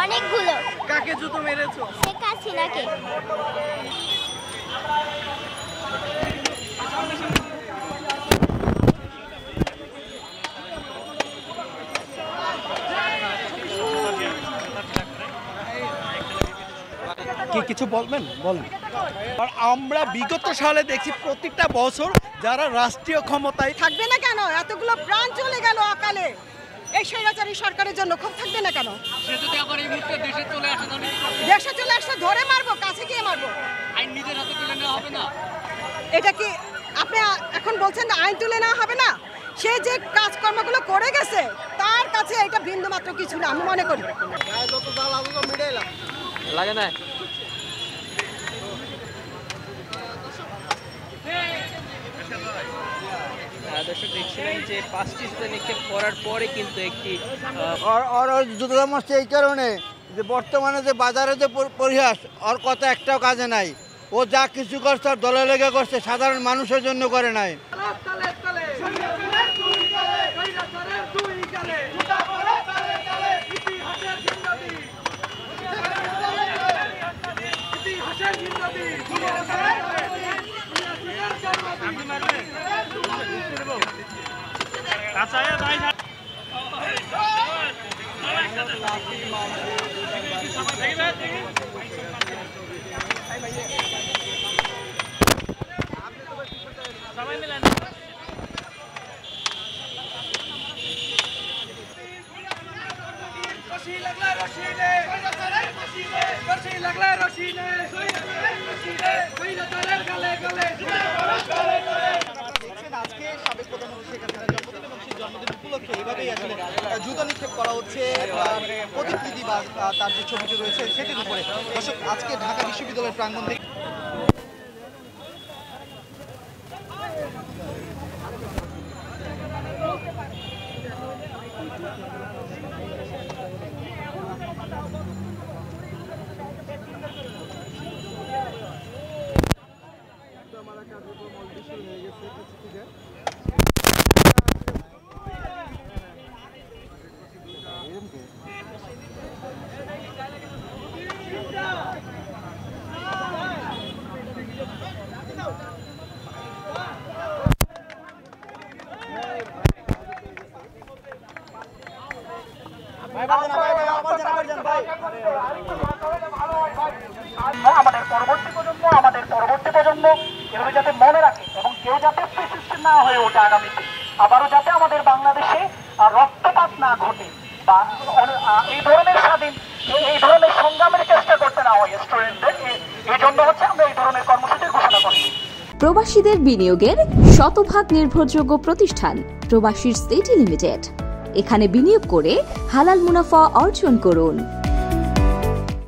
অনেকগুলো। কাকে জুতো মেরেছো? শেখ হাসিনাকে। কি কিছু বলবেন? বলেন। আর আমরা বিগত সালে দেখছি প্রত্যেকটা বছর যারা রাষ্ট্রীয় ক্ষমতায় থাকবে না কেন? এতগুলো প্রাণ চলে গেল অকালে এই স্বৈরাচারী সরকারের জন্য। ক্ষোভ থাকবে না কেন? সে যদি আবার এই মুহূর্তে দেশে চলে আসে তাহলে দেশে চলে আসলে ধরে মারবো, কাছে গিয়ে মারবো। আইন নিজের হাতে তুলে নেওয়া হবে না? এটা কি আপনি এখন বলছেন আইন তুলে নেওয়া হবে না? সে যে কাজকর্মগুলো করে গেছে তার কাছে এটা বিন্দু মাত্র কিছু না আমি মনে করি। লাগে না। দর্শক দেখছিলেন যে 5টি জুতা নিক্ষেপ করার পরে কিন্তু একটি জুতা মারছে এই কারণে যে বর্তমানে যে বাজারে যে পরিহাস ওর কথা একটাও কাজে নাই। ও যা কিছু করছে আর দলে লেগে করছে, সাধারণ মানুষের জন্য করে নাই। জুতা নিক্ষেপ করা হচ্ছে প্রতিকৃতি বা তার যে ছবিটি রয়েছে সেটির উপরে। দর্শক আজকে ঢাকা বিশ্ববিদ্যালয়ের প্রাঙ্গণ থেকে আমাদের পরবর্তী প্রজন্ম এভাবে যাতে মনে রাখে এবং কেউ যাতে পেসিস্ট না হয়ে ওঠে আগামীতে, আবারও যাতে আমাদের বাংলাদেশে রক্তপাত না ঘটে বা এই ধরনের সংগ্রামের চেষ্টা করতে না হয় স্টুডেন্টদের। এই জন্য হচ্ছে আমরা এই ধরনের কর্মসূচি ঘোষণা করি। প্রবাসীদের বিনিয়োগের শতভাগ নির্ভরযোগ্য প্রতিষ্ঠান প্রবাসী সিটি লিমিটেড। এখানে বিনিয়োগ করে হালাল মুনাফা অর্জন করুন।